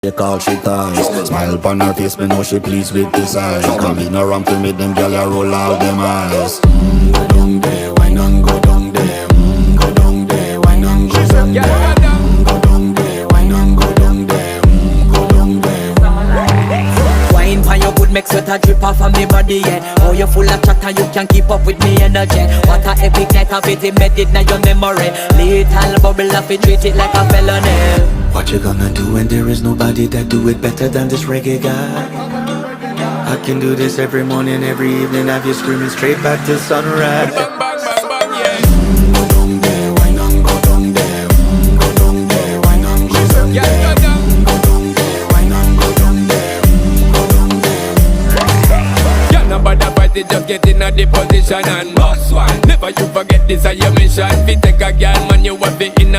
They call she ties. Smile upon her face, me know she pleased with this eyes. Come in around to me, them gyal a roll out them eyes. Go down there, why not go down there? Go down there, why not go down there? Go down there, why not go down there? Go down there. Wine pan your good, make sweat a drip off of me body, yeah. Oh, you full of chatter, you can't keep up with me energy. What a epic night of it, embedded in your memory. Little bubble of it, treat it like a felony. What you gonna do when there is nobody that do it better than this reggae guy? I can do this every morning, every evening, have you screaming straight back to sunrise. Bang, bang, bang, bang, yeah. Go down there, why not go down there? Go down there, why not go down there? Yeah, go down. Go down there, why not go down there? Go down there. Yeah, nobody fight it, just get in a the position and boss one. Never you forget this is your mission. If you take a girl, man, you have it in a